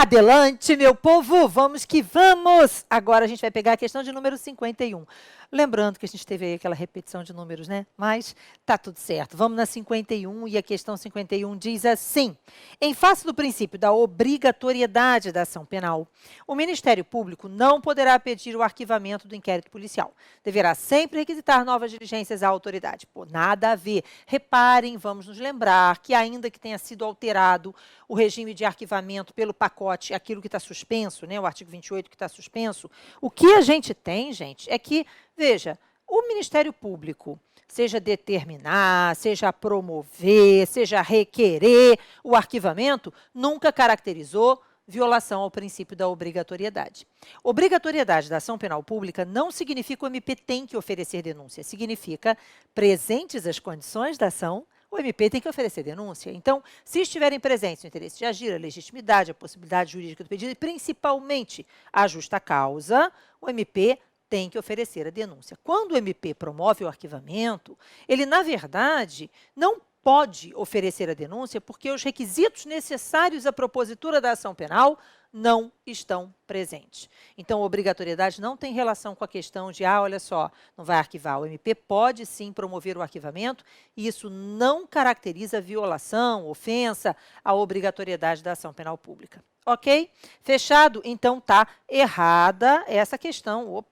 Adelante, meu povo, vamos que vamos! Agora a gente vai pegar a questão de número 51. Lembrando que a gente teve aí aquela repetição de números, né? Mas tá tudo certo. Vamos na 51 e a questão 51 diz assim: em face do princípio da obrigatoriedade da ação penal, o Ministério Público não poderá pedir o arquivamento do inquérito policial. Deverá sempre requisitar novas diligências à autoridade. Pô, nada a ver. Reparem, vamos nos lembrar que ainda que tenha sido alterado o regime de arquivamento pelo pacote, aquilo que está suspenso, né, o artigo 28 que está suspenso, o que a gente tem, gente, é que, veja, o Ministério Público, seja determinar, seja promover, seja requerer o arquivamento, nunca caracterizou violação ao princípio da obrigatoriedade. Obrigatoriedade da ação penal pública não significa o MP tem que oferecer denúncia, significa presentes as condições da ação, o MP tem que oferecer denúncia. Então, se estiverem presentes o interesse de agir, a legitimidade, a possibilidade jurídica do pedido e, principalmente, a justa causa, o MP tem que oferecer a denúncia. Quando o MP promove o arquivamento, ele, na verdade, não pode oferecer a denúncia porque os requisitos necessários à propositura da ação penal não estão presentes. Então, a obrigatoriedade não tem relação com a questão de, olha só, não vai arquivar. O MP pode sim promover o arquivamento e isso não caracteriza violação, ofensa à obrigatoriedade da ação penal pública. Ok? Fechado? Então, tá errada essa questão,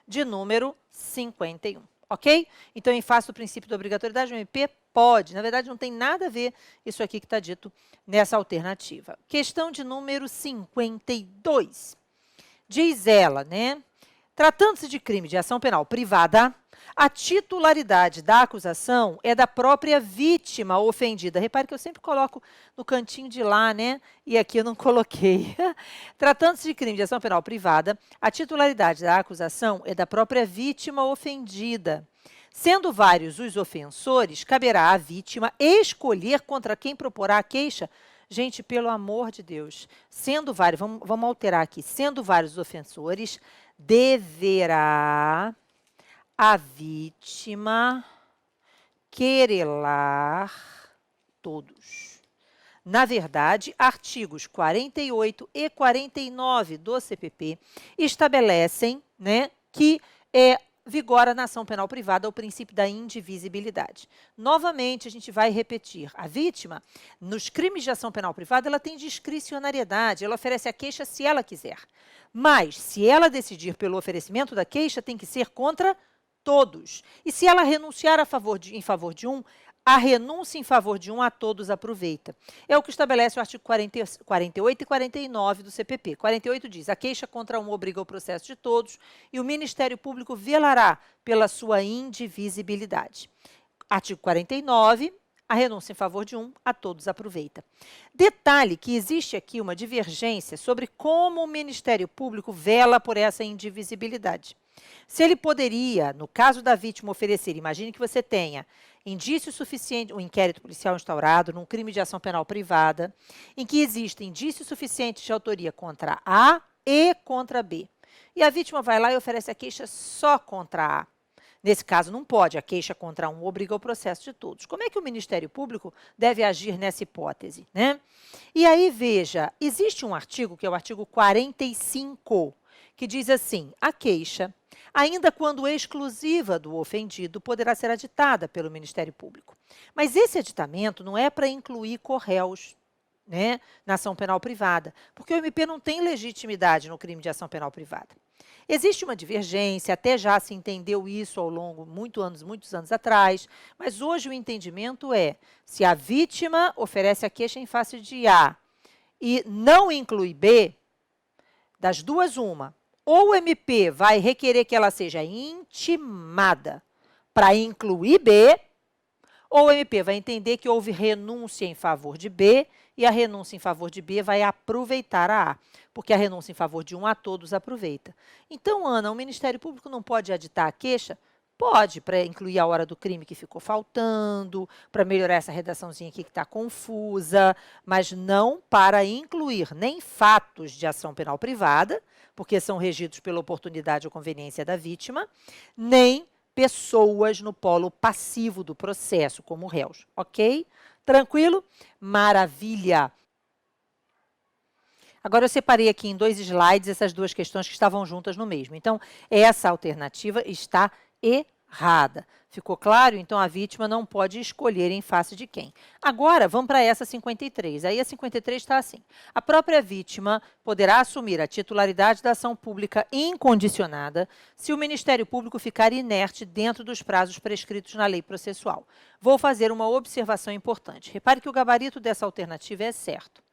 de número 51. Ok? Então, em face do princípio da obrigatoriedade, o MP pode. Na verdade, não tem nada a ver isso aqui que está dito nessa alternativa. Questão de número 52. Diz ela, né? Tratando-se de crime de ação penal privada, a titularidade da acusação é da própria vítima ofendida. Repare que eu sempre coloco no cantinho de lá, né? E aqui eu não coloquei. Tratando-se de crime de ação penal privada, a titularidade da acusação é da própria vítima ofendida. Sendo vários os ofensores, caberá à vítima escolher contra quem proporá a queixa. Gente, pelo amor de Deus, sendo vários, vamos alterar aqui, sendo vários os ofensores, deverá a vítima querelar todos. Na verdade, artigos 48 e 49 do CPP estabelecem, né, que vigora na ação penal privada o princípio da indivisibilidade. Novamente, a gente vai repetir. A vítima, nos crimes de ação penal privada, ela tem discricionariedade, ela oferece a queixa se ela quiser. Mas, se ela decidir pelo oferecimento da queixa, tem que ser contra todos. E se ela renunciar em favor de um, a renúncia em favor de um a todos aproveita. É o que estabelece o artigo 48 e 49 do CPP. 48 diz, a queixa contra um obriga ao processo de todos e o Ministério Público velará pela sua indivisibilidade. Artigo 49, a renúncia em favor de um, a todos aproveita. Detalhe que existe aqui uma divergência sobre como o Ministério Público vela por essa indivisibilidade. Se ele poderia, no caso da vítima, oferecer, imagine que você tenha indício suficiente, um inquérito policial instaurado num crime de ação penal privada, em que existem indícios suficientes de autoria contra A e contra B. E a vítima vai lá e oferece a queixa só contra A. Nesse caso, não pode. A queixa contra um obriga ao processo de todos. Como é que o Ministério Público deve agir nessa hipótese, né? E aí, veja, existe um artigo, que é o artigo 45, que diz assim, a queixa, ainda quando exclusiva do ofendido, poderá ser aditada pelo Ministério Público. Mas esse aditamento não é para incluir corréus, né, na ação penal privada, porque o MP não tem legitimidade no crime de ação penal privada. Existe uma divergência, até já se entendeu isso ao longo de muitos anos atrás, mas hoje o entendimento é, se a vítima oferece a queixa em face de A e não inclui B, das duas uma, ou o MP vai requerer que ela seja intimada para incluir B, ou o MP vai entender que houve renúncia em favor de B e a renúncia em favor de B vai aproveitar a A, porque a renúncia em favor de um a todos aproveita. Então, Ana, o Ministério Público não pode aditar a queixa? Pode, para incluir a hora do crime que ficou faltando, para melhorar essa redaçãozinha aqui que está confusa, mas não para incluir nem fatos de ação penal privada, porque são regidos pela oportunidade ou conveniência da vítima, nem pessoas no polo passivo do processo, como réus, ok? Tranquilo? Maravilha! Agora, eu separei aqui em 2 slides essas duas questões que estavam juntas no mesmo. Então, essa alternativa está errada. Ficou claro? Então, a vítima não pode escolher em face de quem. Agora, vamos para essa 53. Aí, a 53 está assim. A própria vítima poderá assumir a titularidade da ação pública incondicionada se o Ministério Público ficar inerte dentro dos prazos prescritos na lei processual. Vou fazer uma observação importante. Repare que o gabarito dessa alternativa é certo.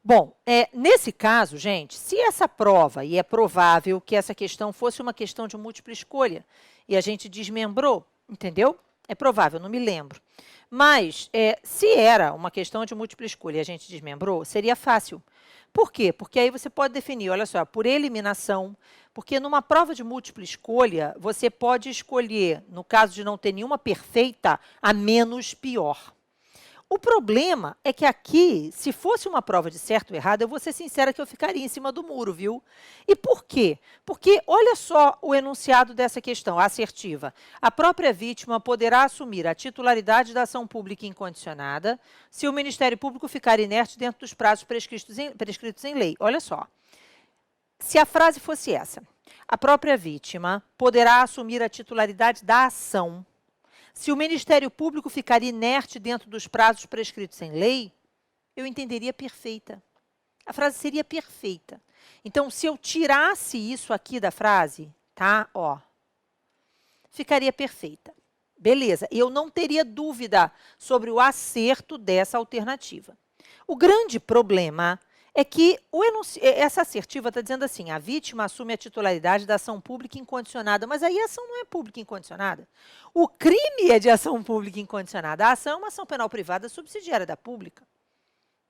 Bom, nesse caso, gente, se essa prova, e é provável que essa questão fosse uma questão de múltipla escolha, e a gente desmembrou, entendeu? É provável, não me lembro. Mas, se era uma questão de múltipla escolha e a gente desmembrou, seria fácil. Por quê? Porque aí você pode definir, olha só, por eliminação, porque numa prova de múltipla escolha, você pode escolher, no caso de não ter nenhuma perfeita, a menos pior. O problema é que aqui, se fosse uma prova de certo ou errado, eu vou ser sincera que eu ficaria em cima do muro, viu? E por quê? Porque olha só o enunciado dessa questão, a assertiva. A própria vítima poderá assumir a titularidade da ação pública incondicionada se o Ministério Público ficar inerte dentro dos prazos prescritos em lei. Olha só. Se a frase fosse essa, a própria vítima poderá assumir a titularidade da ação se o Ministério Público ficar inerte dentro dos prazos prescritos em lei, eu entenderia perfeita. A frase seria perfeita. Então, se eu tirasse isso aqui da frase, tá? Ó, ficaria perfeita. Beleza, eu não teria dúvida sobre o acerto dessa alternativa. O grande problema é que essa assertiva está dizendo assim, a vítima assume a titularidade da ação pública incondicionada, mas aí a ação não é pública incondicionada. O crime é de ação pública incondicionada. A ação é uma ação penal privada subsidiária da pública,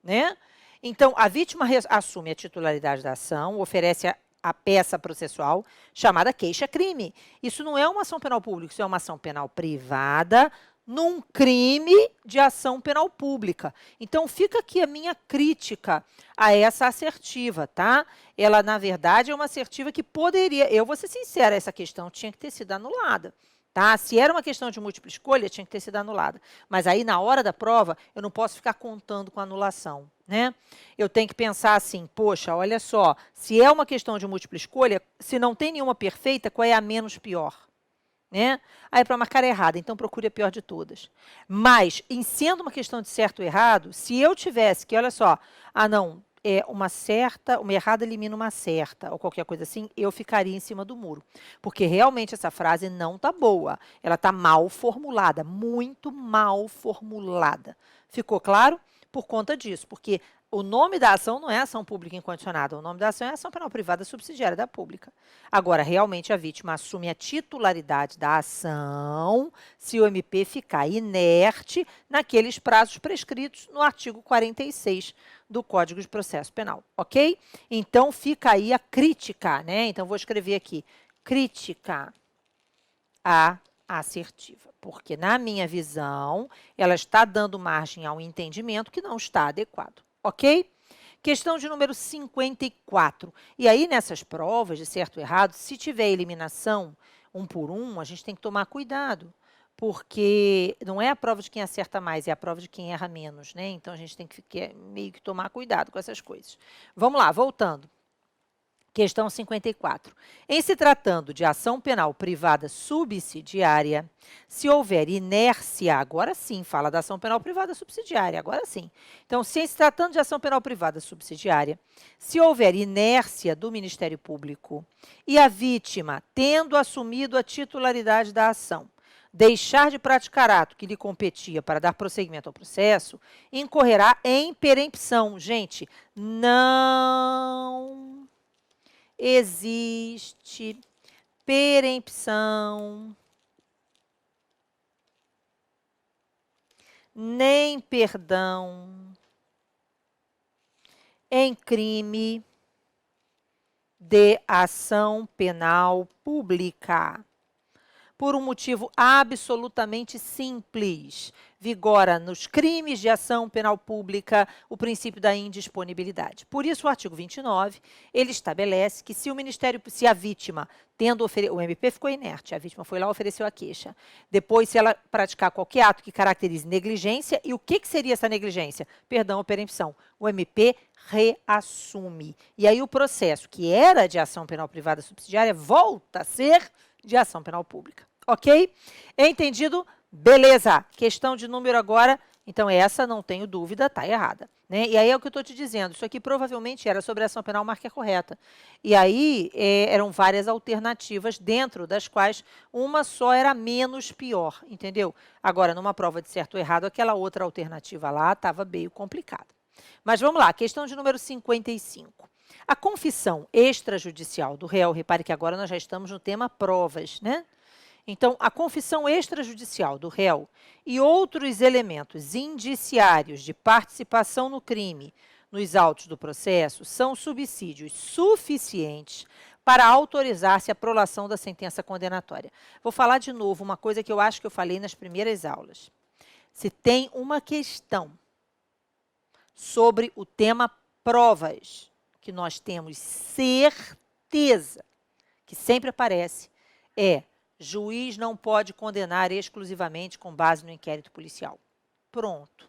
né? Então, a vítima assume a titularidade da ação, oferece a peça processual chamada queixa-crime. Isso não é uma ação penal pública, isso é uma ação penal privada num crime de ação penal pública. Então, fica aqui a minha crítica a essa assertiva, tá? Ela, na verdade, é uma assertiva que poderia... Eu vou ser sincera, essa questão tinha que ter sido anulada. Tá? Se era uma questão de múltipla escolha, tinha que ter sido anulada. Mas aí, na hora da prova, eu não posso ficar contando com anulação, né? Eu tenho que pensar assim, poxa, olha só, se é uma questão de múltipla escolha, se não tem nenhuma perfeita, qual é a menos pior? Né? Aí, para marcar errada, então procure a pior de todas. Mas, em sendo uma questão de certo ou errado, se eu tivesse que, olha só, não, uma errada elimina uma certa, ou qualquer coisa assim, eu ficaria em cima do muro. Porque realmente essa frase não está boa. Ela está mal formulada, muito mal formulada. Ficou claro? Por conta disso, porque o nome da ação não é ação pública incondicionada, o nome da ação é ação penal privada subsidiária da pública. Agora, realmente, a vítima assume a titularidade da ação se o MP ficar inerte naqueles prazos prescritos no artigo 46 do Código de Processo Penal, ok? Então, fica aí a crítica, né? Então, vou escrever aqui, crítica à assertiva, porque, na minha visão, ela está dando margem a um entendimento que não está adequado, ok? Questão de número 54. E aí, nessas provas de certo ou errado, se tiver eliminação 1 por 1, a gente tem que tomar cuidado, porque não é a prova de quem acerta mais, é a prova de quem erra menos, né? Então, a gente tem que meio que tomar cuidado com essas coisas. Vamos lá, voltando. Questão 54. Em se tratando de ação penal privada subsidiária, se houver inércia, agora sim, fala da ação penal privada subsidiária, agora sim. Então, se tratando de ação penal privada subsidiária, se houver inércia do Ministério Público e a vítima, tendo assumido a titularidade da ação, deixar de praticar ato que lhe competia para dar prosseguimento ao processo, incorrerá em perempção. Gente, não existe perempção, nem perdão em crime de ação penal pública. por um motivo absolutamente simples. Vigora nos crimes de ação penal pública o princípio da indisponibilidade. Por isso, o artigo 29, ele estabelece que se o Ministério, se a vítima, tendo oferecido, o MP ficou inerte, a vítima foi lá e ofereceu a queixa. Depois, se ela praticar qualquer ato que caracterize negligência, e o que seria essa negligência? Perdão ou perempção. O MP reassume. E aí o processo, que era de ação penal privada subsidiária, volta a ser de ação penal pública. Ok? Entendido? Beleza. Questão de número agora. Então, essa, não tenho dúvida, está errada. Né? E aí é o que eu estou te dizendo. Isso aqui provavelmente era sobre a ação penal marca correta. E aí eram várias alternativas, dentro das quais uma só era menos pior, entendeu? Agora, numa prova de certo ou errado, aquela outra alternativa lá estava meio complicada. Mas vamos lá, questão de número 55. A confissão extrajudicial do réu, repare que agora nós já estamos no tema provas, né? Então, a confissão extrajudicial do réu e outros elementos indiciários de participação no crime nos autos do processo são subsídios suficientes para autorizar-se a prolação da sentença condenatória. Vou falar de novo uma coisa que eu acho que eu falei nas primeiras aulas. Se tem uma questão sobre o tema provas, que nós temos certeza que sempre aparece, juiz não pode condenar exclusivamente com base no inquérito policial. Pronto.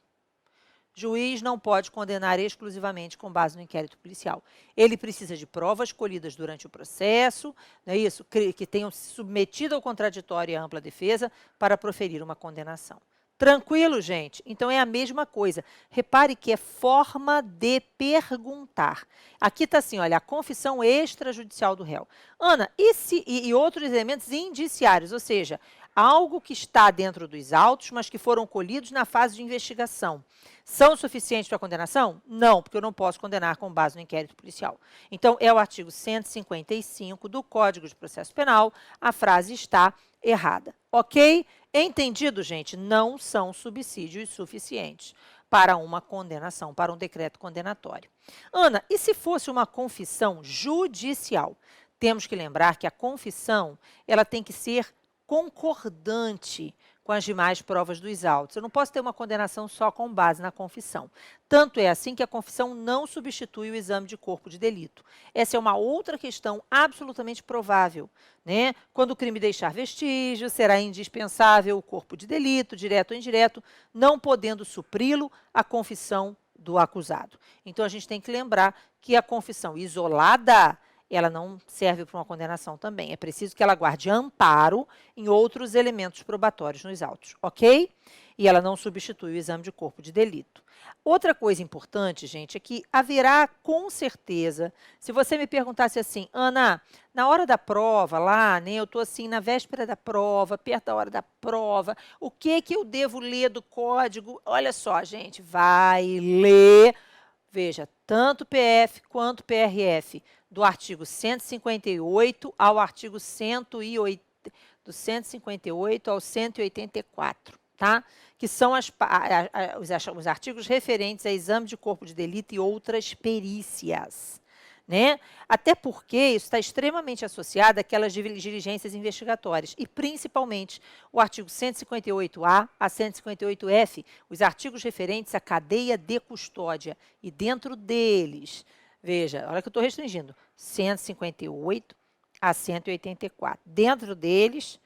Juiz não pode condenar exclusivamente com base no inquérito policial. Ele precisa de provas colhidas durante o processo, não é isso? Que tenham se submetido ao contraditório e à ampla defesa para proferir uma condenação. Tranquilo, gente? Então, é a mesma coisa. Repare que é forma de perguntar. Aqui está assim, olha, a confissão extrajudicial do réu. Ana, e outros elementos indiciários, ou seja, algo que está dentro dos autos, mas que foram colhidos na fase de investigação. São suficientes para a condenação? Não, porque eu não posso condenar com base no inquérito policial. Então, é o artigo 155 do Código de Processo Penal, a frase está errada. Ok? Entendido, gente? Não são subsídios suficientes para uma condenação, para um decreto condenatório. Ana, e se fosse uma confissão judicial? Temos que lembrar que a confissão, ela tem que ser concordante com as demais provas dos autos. Eu não posso ter uma condenação só com base na confissão. Tanto é assim que a confissão não substitui o exame de corpo de delito. Essa é uma outra questão absolutamente provável, né? Quando o crime deixar vestígio, será indispensável o corpo de delito, direto ou indireto, não podendo supri-lo a confissão do acusado. Então, a gente tem que lembrar que a confissão isolada, ela não serve para uma condenação também. É preciso que ela guarde amparo em outros elementos probatórios nos autos, ok? E ela não substitui o exame de corpo de delito. Outra coisa importante, gente, é que haverá com certeza, se você me perguntasse assim, Ana, na hora da prova lá, né, eu estou assim na véspera da prova, perto da hora da prova, o que eu devo ler do código? Olha só, gente, vai ler, veja, tanto PF quanto PRF, do artigo 158 ao artigo 108, do 158 ao 184, tá? Que são os artigos referentes a exame de corpo de delito e outras perícias, né? Até porque isso está extremamente associado àquelas diligências investigatórias e, principalmente, o artigo 158A a 158F, os artigos referentes à cadeia de custódia. E dentro deles, veja, olha que eu estou restringindo, 158 a 184. Dentro deles,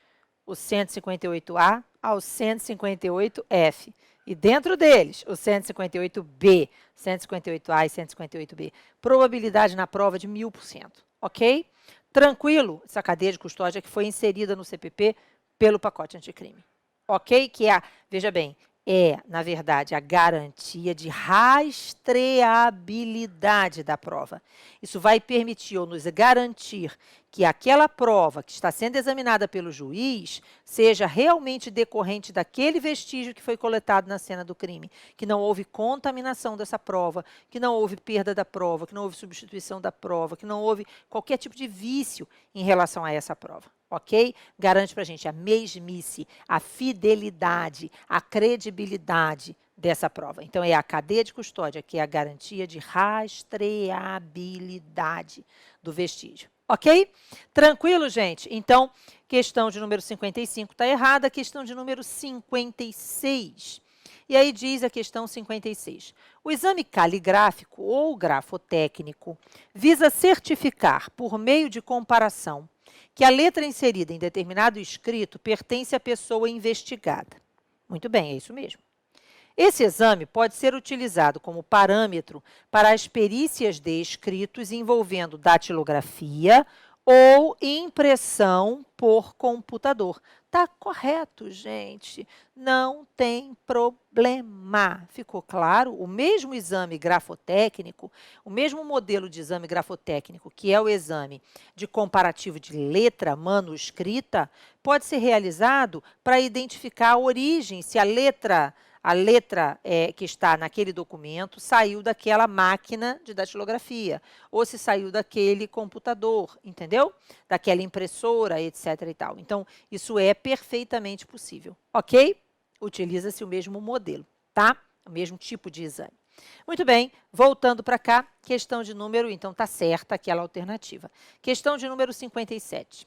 o 158A ao 158F. E dentro deles, o 158B, 158A e 158B. Probabilidade na prova de 1000%, ok? Tranquilo, essa cadeia de custódia que foi inserida no CPP pelo pacote anticrime. Ok? Que é, veja bem, na verdade, a garantia de rastreabilidade da prova. Isso vai permitir ou nos garantir que aquela prova que está sendo examinada pelo juiz seja realmente decorrente daquele vestígio que foi coletado na cena do crime, que não houve contaminação dessa prova, que não houve perda da prova, que não houve substituição da prova, que não houve qualquer tipo de vício em relação a essa prova. Ok? Garante para a gente a mesmice, a fidelidade, a credibilidade dessa prova. Então, é a cadeia de custódia, que é a garantia de rastreabilidade do vestígio. Ok? Tranquilo, gente? Então, questão de número 55 está errada, questão de número 56. E aí diz a questão 56. O exame caligráfico ou grafotécnico visa certificar, por meio de comparação, que a letra inserida em determinado escrito pertence à pessoa investigada. Muito bem, é isso mesmo. Esse exame pode ser utilizado como parâmetro para as perícias de escritos envolvendo datilografia ou impressão por computador. Tá correto, gente. Não tem problema. Ficou claro? O mesmo exame grafotécnico, o mesmo modelo de exame grafotécnico, que é o exame de comparativo de letra manuscrita, pode ser realizado para identificar a origem, se a letra que está naquele documento saiu daquela máquina de datilografia, ou se saiu daquele computador, entendeu? Daquela impressora, etc. e tal. Então, isso é perfeitamente possível, ok? Utiliza-se o mesmo modelo, tá? O mesmo tipo de exame. Muito bem, voltando para cá, questão de número, então está certa aquela alternativa. Questão de número 57.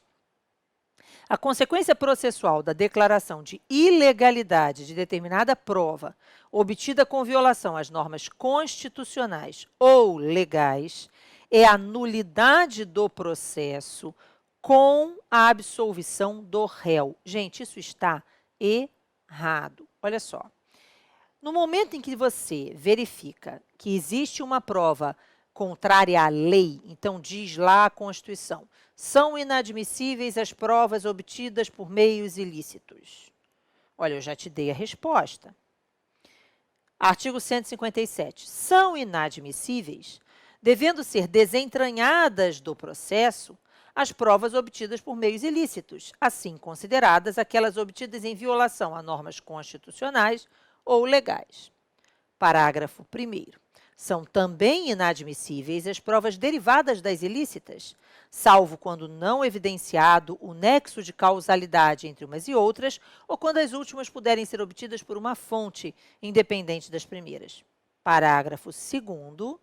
A consequência processual da declaração de ilegalidade de determinada prova obtida com violação às normas constitucionais ou legais é a nulidade do processo com a absolvição do réu. Gente, isso está errado. Olha só. No momento em que você verifica que existe uma prova contrária à lei, então diz lá a Constituição, são inadmissíveis as provas obtidas por meios ilícitos. Olha, eu já te dei a resposta. Artigo 157. São inadmissíveis, devendo ser desentranhadas do processo, as provas obtidas por meios ilícitos, assim consideradas aquelas obtidas em violação a normas constitucionais ou legais. Parágrafo 1º. São também inadmissíveis as provas derivadas das ilícitas, salvo quando não evidenciado o nexo de causalidade entre umas e outras, ou quando as últimas puderem ser obtidas por uma fonte independente das primeiras. Parágrafo 2º.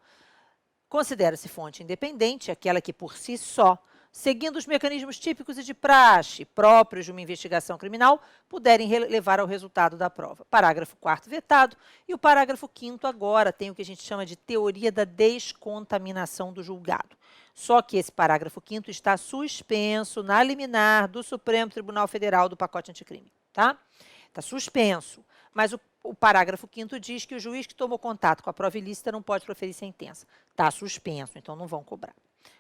Considera-se fonte independente aquela que, por si só, seguindo os mecanismos típicos e de praxe próprios de uma investigação criminal, puderem levar ao resultado da prova. Parágrafo 4º vetado. E o parágrafo 5º agora tem o que a gente chama de teoria da descontaminação do julgado. Só que esse parágrafo 5º está suspenso na liminar do Supremo Tribunal Federal do pacote anticrime, tá? Está suspenso. Mas o parágrafo 5º diz que o juiz que tomou contato com a prova ilícita não pode proferir sentença. Está suspenso, então não vão cobrar.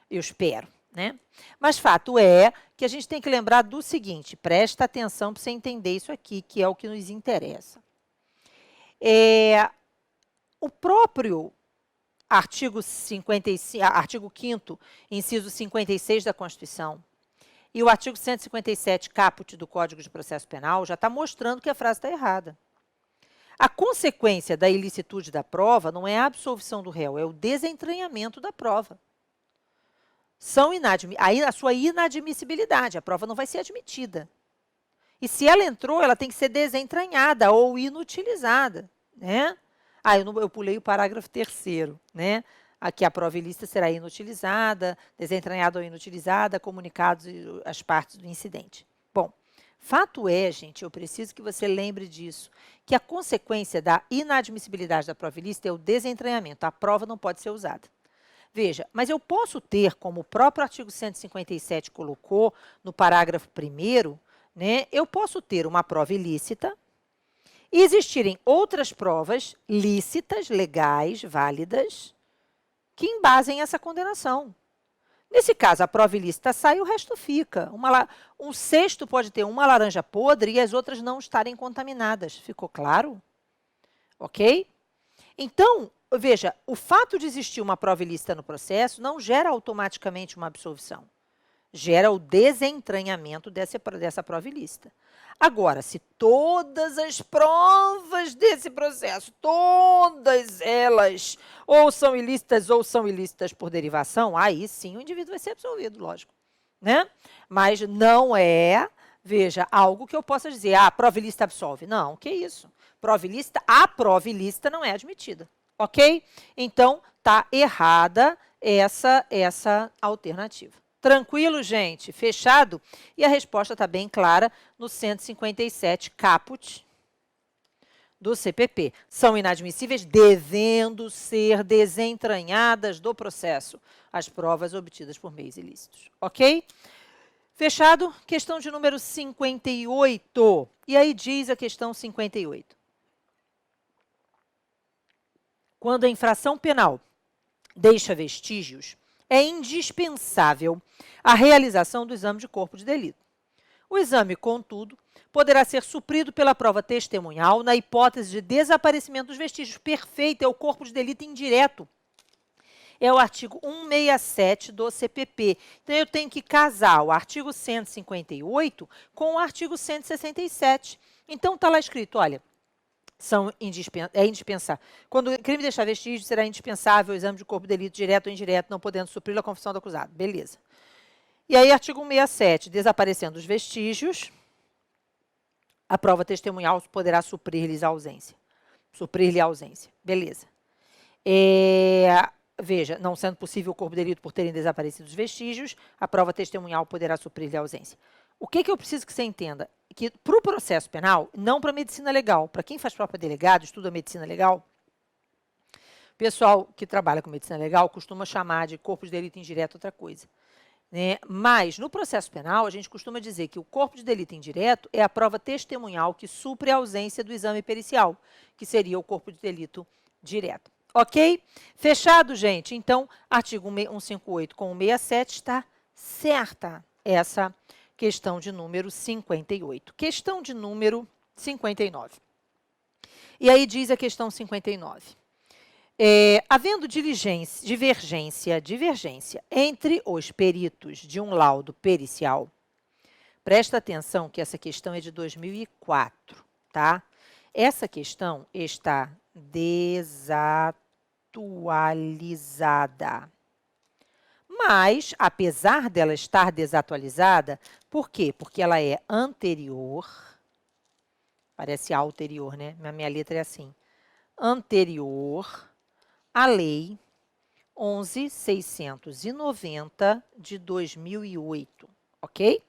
Eu espero, né? Mas fato é que a gente tem que lembrar do seguinte, presta atenção para você entender isso aqui, que é o que nos interessa. O próprio artigo 5º, inciso 56 da Constituição, e o artigo 157, caput do Código de Processo Penal, já está mostrando que a frase está errada. A consequência da ilicitude da prova não é a absolvição do réu, é o desentranhamento da prova. A sua inadmissibilidade, a prova não vai ser admitida. E se ela entrou, ela tem que ser desentranhada ou inutilizada, né? Eu pulei o parágrafo 3º, né? Aqui a prova ilícita será inutilizada, desentranhada ou inutilizada, comunicados as partes do incidente. Bom, fato é, gente, eu preciso que você lembre disso, que a consequência da inadmissibilidade da prova ilícita é o desentranhamento. A prova não pode ser usada. Veja, mas eu posso ter, como o próprio artigo 157 colocou no parágrafo 1º, né, eu posso ter uma prova ilícita e existirem outras provas lícitas, legais, válidas, que embasem essa condenação. Nesse caso, a prova ilícita sai e o resto fica. Um cesto pode ter uma laranja podre e as outras não estarem contaminadas. Ficou claro? Ok? Então, veja, o fato de existir uma prova ilícita no processo não gera automaticamente uma absolvição. Gera o desentranhamento dessa prova ilícita. Agora, se todas as provas desse processo, todas elas, ou são ilícitas por derivação, aí sim o indivíduo vai ser absolvido, lógico, né? Mas não é, veja, algo que eu possa dizer, a prova ilícita absolve. Não, que isso? A prova ilícita não é admitida, ok? Então, está errada essa alternativa, Tranquilo, gente? Fechado? E a resposta está bem clara no 157 caput do CPP. São inadmissíveis, devendo ser desentranhadas do processo as provas obtidas por meios ilícitos. Ok? Fechado? Questão de número 58. E aí diz a questão 58. Quando a infração penal deixa vestígios, é indispensável a realização do exame de corpo de delito. O exame, contudo, poderá ser suprido pela prova testemunhal na hipótese de desaparecimento dos vestígios. Perfeito, é o corpo de delito indireto. É o artigo 167 do CPP. Então, eu tenho que casar o artigo 158 com o artigo 167. Então, está lá escrito, olha, é indispensável. Quando o crime deixar vestígio, será indispensável o exame de corpo de delito direto ou indireto, não podendo suprir a confissão do acusado. Beleza. E aí, artigo 167, desaparecendo os vestígios, a prova testemunhal poderá suprir-lhe a ausência. Suprir-lhe a ausência. Beleza. Veja, não sendo possível o corpo de delito por terem desaparecido os vestígios, a prova testemunhal poderá suprir-lhe a ausência. O que eu preciso que você entenda? Que para o processo penal, não para a medicina legal. Para quem faz prova para delegado, estuda medicina legal, o pessoal que trabalha com medicina legal costuma chamar de corpo de delito indireto outra coisa. Né? Mas, no processo penal, a gente costuma dizer que o corpo de delito indireto é a prova testemunhal que supre a ausência do exame pericial, que seria o corpo de delito direto. Ok? Fechado, gente? Então, artigo 158 com 167 está certa essa questão de número 58. Questão de número 59. E aí diz a questão 59. Havendo divergência entre os peritos de um laudo pericial, presta atenção que essa questão é de 2004, tá? Essa questão está desatualizada. Mas, apesar dela estar desatualizada, por quê? Porque ela é anterior, parece ulterior, né? Na minha letra é assim, anterior a Lei 11.690 de 2008, ok?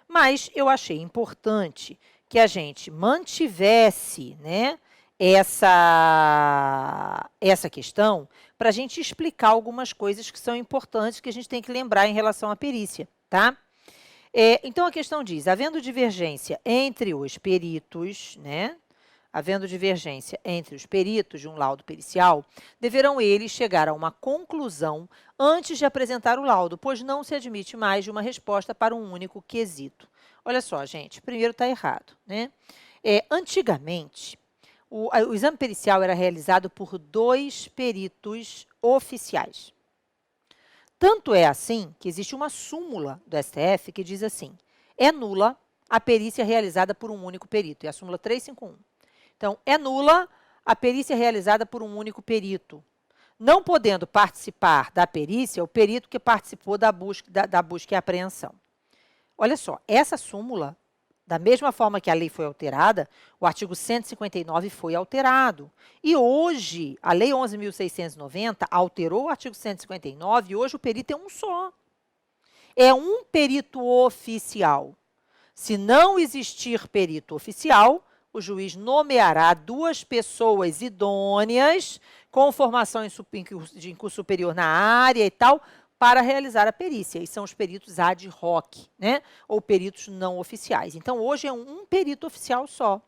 Mas eu achei importante que a gente mantivesse, né, essa questão para a gente explicar algumas coisas que são importantes que a gente tem que lembrar em relação à perícia, tá? Então, a questão diz, havendo divergência entre os peritos, né, havendo divergência entre os peritos de um laudo pericial, deverão eles chegar a uma conclusão antes de apresentar o laudo, pois não se admite mais de uma resposta para um único quesito. Olha só, gente, primeiro está errado, né? Antigamente, o exame pericial era realizado por 2 peritos oficiais. Tanto é assim que existe uma súmula do STF que diz assim, é nula a perícia realizada por um único perito, é a súmula 351. Então, é nula a perícia realizada por um único perito, não podendo participar da perícia o perito que participou da busca e apreensão. Olha só, essa súmula, da mesma forma que a lei foi alterada, o artigo 159 foi alterado. E hoje, a Lei 11.690 alterou o artigo 159 e hoje o perito é um só. É um perito oficial. Se não existir perito oficial, o juiz nomeará 2 pessoas idôneas com formação em curso superior na área e tal, para realizar a perícia. E são os peritos ad hoc, né? Ou peritos não oficiais. Então, hoje é um perito oficial só.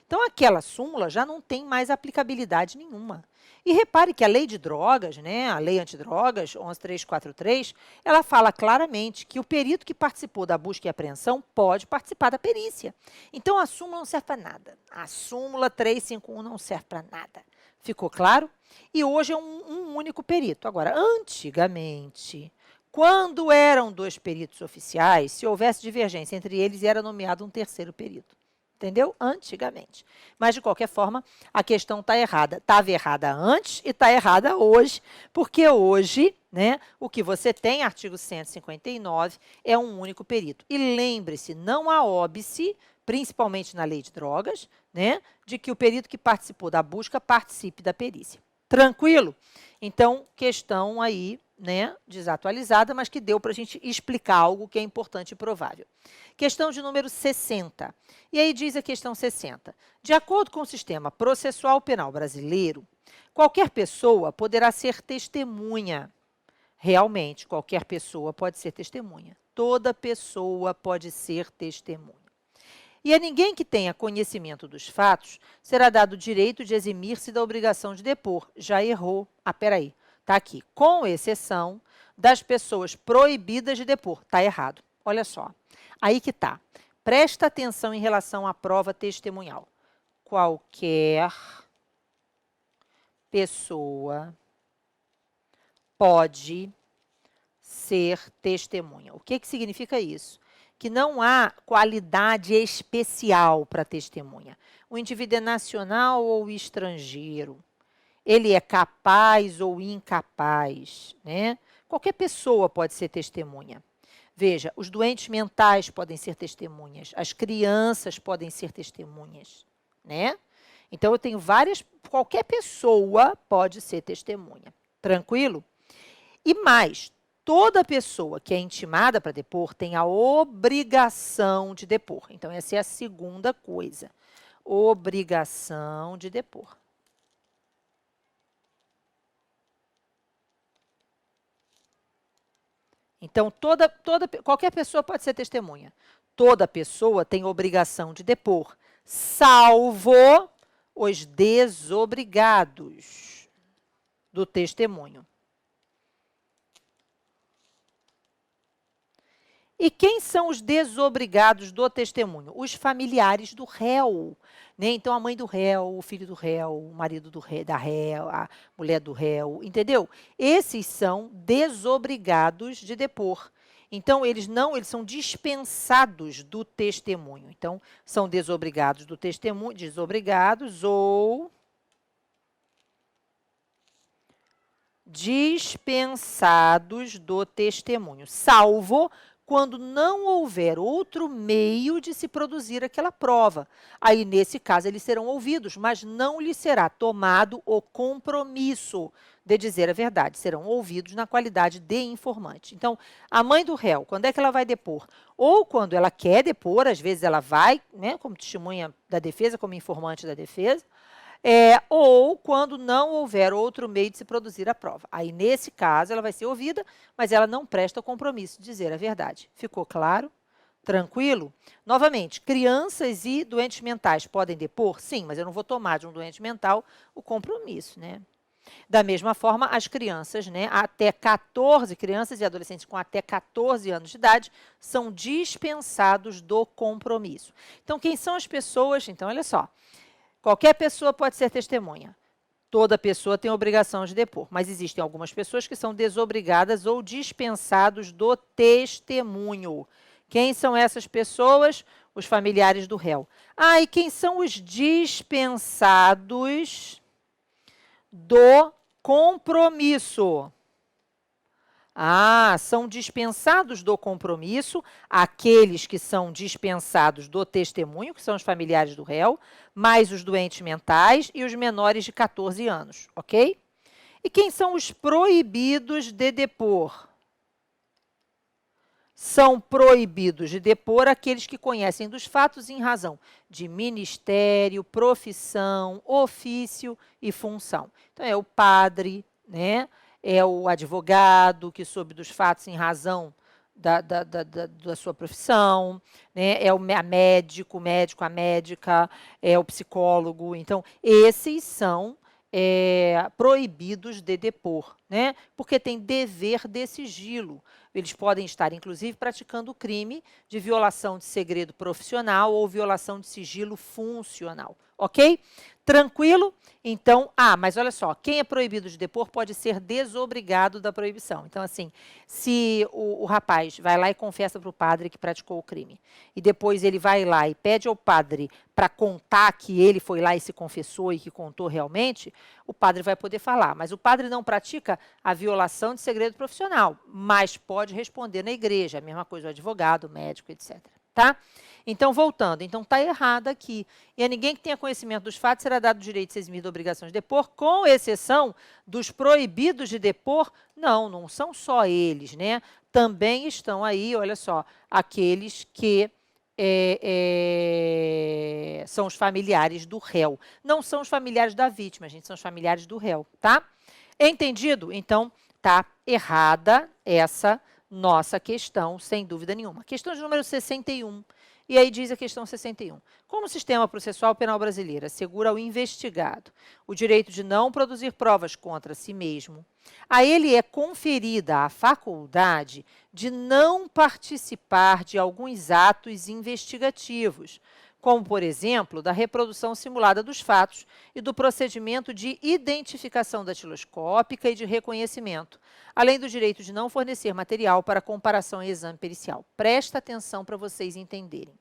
Então, aquela súmula já não tem mais aplicabilidade nenhuma. E repare que a lei de drogas, né, a lei antidrogas, 11.343, ela fala claramente que o perito que participou da busca e apreensão pode participar da perícia. Então, a súmula não serve para nada. A súmula 351 não serve para nada. Ficou claro? E hoje é um único perito. Agora, antigamente, quando eram 2 peritos oficiais, se houvesse divergência entre eles, era nomeado um 3º perito. Entendeu? Antigamente. Mas, de qualquer forma, a questão está errada. Estava errada antes e está errada hoje, porque hoje, né, o que você tem, artigo 159, é um único perito. E lembre-se, não há óbice, principalmente na lei de drogas, né, de que o perito que participou da busca participe da perícia. Tranquilo? Então, questão aí né, desatualizada, mas que deu para a gente explicar algo que é importante e provável. Questão de número 60. E aí diz a questão 60. De acordo com o sistema processual penal brasileiro, qualquer pessoa poderá ser testemunha. Realmente, qualquer pessoa pode ser testemunha. Toda pessoa pode ser testemunha. E a ninguém que tenha conhecimento dos fatos será dado o direito de eximir-se da obrigação de depor. Já errou. Peraí. Está aqui. Com exceção das pessoas proibidas de depor. Está errado. Olha só. Aí que está. Presta atenção em relação à prova testemunhal. Qualquer pessoa pode ser testemunha. O que significa isso? Que não há qualidade especial para testemunha. O indivíduo é nacional ou estrangeiro. Ele é capaz ou incapaz, né? Qualquer pessoa pode ser testemunha. Veja, os doentes mentais podem ser testemunhas, as crianças podem ser testemunhas, né? Então, eu tenho qualquer pessoa pode ser testemunha. Tranquilo? E mais, toda pessoa que é intimada para depor tem a obrigação de depor. Então, essa é a segunda coisa. Obrigação de depor. Então, qualquer pessoa pode ser testemunha. Toda pessoa tem obrigação de depor, salvo os desobrigados do testemunho. E quem são os desobrigados do testemunho? Os familiares do réu. Né? Então, a mãe do réu, o filho do réu, o marido da réu, a mulher do réu, entendeu? Esses são desobrigados de depor. Então, eles são dispensados do testemunho. Então, são desobrigados do testemunho, desobrigados ou dispensados do testemunho, salvo quando não houver outro meio de se produzir aquela prova. Aí, nesse caso, eles serão ouvidos, mas não lhes será tomado o compromisso de dizer a verdade. Serão ouvidos na qualidade de informante. Então, a mãe do réu, quando é que ela vai depor? Ou quando ela quer depor, às vezes ela vai, né, como testemunha da defesa, como informante da defesa, ou quando não houver outro meio de se produzir a prova. Aí, nesse caso, ela vai ser ouvida, mas ela não presta o compromisso de dizer a verdade. Ficou claro? Tranquilo? Novamente, crianças e doentes mentais podem depor? Sim, mas eu não vou tomar de um doente mental o compromisso, né? Da mesma forma, as crianças, né, crianças e adolescentes com até 14 anos de idade, são dispensados do compromisso. Então, quem são as pessoas? Então, olha só. Qualquer pessoa pode ser testemunha. Toda pessoa tem a obrigação de depor, mas existem algumas pessoas que são desobrigadas ou dispensados do testemunho. Quem são essas pessoas? Os familiares do réu. E quem são os dispensados do compromisso? São dispensados do compromisso aqueles que são dispensados do testemunho, que são os familiares do réu, mais os doentes mentais e os menores de 14 anos, ok? E quem são os proibidos de depor? São proibidos de depor aqueles que conhecem dos fatos em razão de ministério, profissão, ofício e função. Então, é o padre, né? É o advogado que soube dos fatos em razão da sua profissão, né? É o médico, a médica, é o psicólogo. Então, esses são proibidos de depor, né? Porque tem dever de sigilo. Eles podem estar, inclusive, praticando o crime de violação de segredo profissional ou violação de sigilo funcional, ok? Tranquilo? Então, mas olha só, quem é proibido de depor pode ser desobrigado da proibição. Então, assim, se o rapaz vai lá e confessa para o padre que praticou o crime, e depois ele vai lá e pede ao padre para contar que ele foi lá e se confessou e que contou realmente, o padre vai poder falar. Mas o padre não pratica a violação de segredo profissional, mas pode responder na igreja, a mesma coisa o advogado, o médico, etc. tá? Então, voltando, então está errado aqui. E a ninguém que tenha conhecimento dos fatos será dado o direito de se eximir da obrigação de depor, com exceção dos proibidos de depor. Não são só eles, né? Também estão aí, olha só, aqueles que são os familiares do réu. Não são os familiares da vítima, gente, são os familiares do réu, tá? Entendido? Então, tá errada essa nossa questão, sem dúvida nenhuma. Questão de número 61. E aí diz a questão 61. Como o sistema processual penal brasileiro assegura ao investigado o direito de não produzir provas contra si mesmo, a ele é conferida a faculdade de não participar de alguns atos investigativos, como, por exemplo, da reprodução simulada dos fatos e do procedimento de identificação datiloscópica e de reconhecimento, além do direito de não fornecer material para comparação e exame pericial. Presta atenção para vocês entenderem.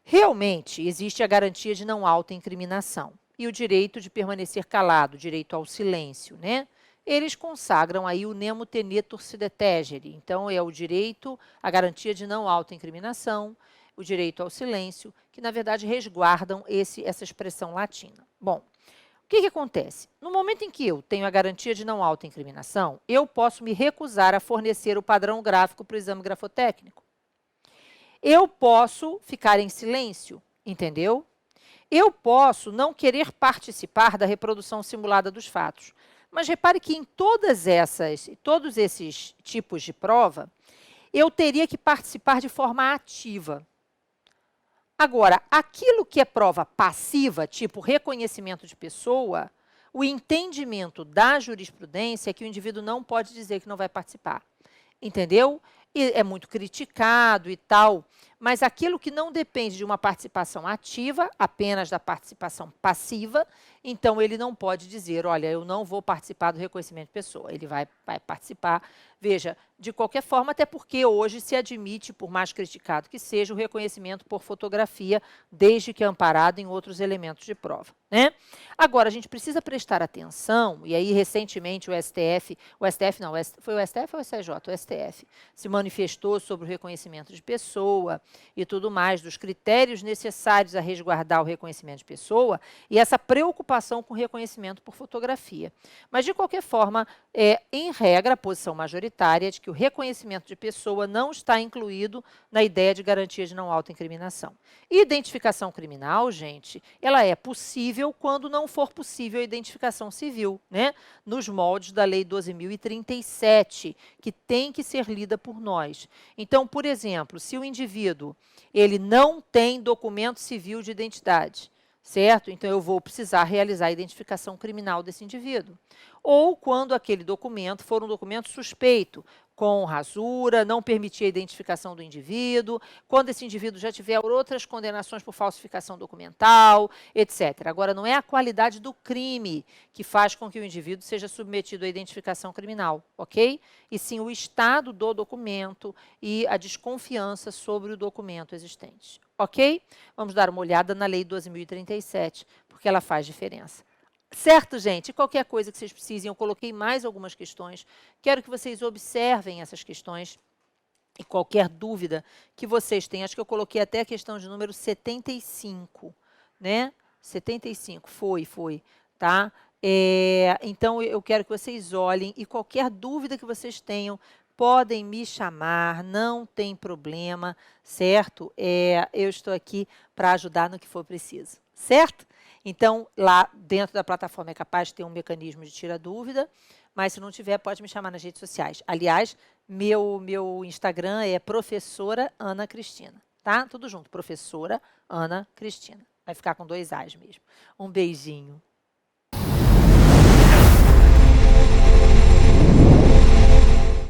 Realmente, existe a garantia de não autoincriminação e o direito de permanecer calado, o direito ao silêncio, né? Eles consagram aí o nemo tenetur sidetegere. Então, é o direito, a garantia de não autoincriminação, o direito ao silêncio, que, na verdade, resguardam essa expressão latina. Bom, o que acontece? No momento em que eu tenho a garantia de não autoincriminação, eu posso me recusar a fornecer o padrão gráfico para o exame grafotécnico. Eu posso ficar em silêncio, entendeu? Eu posso não querer participar da reprodução simulada dos fatos. Mas repare que em todos esses tipos de prova, eu teria que participar de forma ativa. Agora, aquilo que é prova passiva, tipo reconhecimento de pessoa, o entendimento da jurisprudência é que o indivíduo não pode dizer que não vai participar. Entendeu? E é muito criticado e tal, mas aquilo que não depende de uma participação ativa, apenas da participação passiva, então ele não pode dizer, olha, eu não vou participar do reconhecimento de pessoa. Ele vai participar, veja, de qualquer forma, até porque hoje se admite, por mais criticado que seja, o reconhecimento por fotografia, desde que amparado em outros elementos de prova, né? Agora, a gente precisa prestar atenção, e aí recentemente o STF não, foi o STF ou o STJ? O STF se manifestou sobre o reconhecimento de pessoa e tudo mais, dos critérios necessários a resguardar o reconhecimento de pessoa e essa preocupação com o reconhecimento por fotografia. Mas, de qualquer forma, em regra, a posição majoritária é de que o reconhecimento de pessoa não está incluído na ideia de garantia de não autoincriminação. Identificação criminal, gente, ela é possível quando não for possível a identificação civil, né? Nos moldes da Lei 12.037, que tem que ser lida por nós. Então, por exemplo, se o indivíduo ele não tem documento civil de identidade, certo? Então, eu vou precisar realizar a identificação criminal desse indivíduo. Ou quando aquele documento for um documento suspeito, com rasura, não permitir a identificação do indivíduo, quando esse indivíduo já tiver outras condenações por falsificação documental, etc. Agora, não é a qualidade do crime que faz com que o indivíduo seja submetido à identificação criminal, ok? E sim o estado do documento e a desconfiança sobre o documento existente, ok? Vamos dar uma olhada na Lei 12.037, porque ela faz diferença. Certo, gente? Qualquer coisa que vocês precisem, eu coloquei mais algumas questões. Quero que vocês observem essas questões e qualquer dúvida que vocês tenham. Acho que eu coloquei até a questão de número 75, né? 75, foi, tá? Então, eu quero que vocês olhem e qualquer dúvida que vocês tenham, podem me chamar, não tem problema, certo? Eu estou aqui para ajudar no que for preciso, certo? Então, lá dentro da plataforma é capaz de ter um mecanismo de tira dúvida, mas se não tiver, pode me chamar nas redes sociais. Aliás, meu Instagram é professora Ana Cristina, tá? Tudo junto, professora Ana Cristina. Vai ficar com 2 As mesmo. Um beijinho.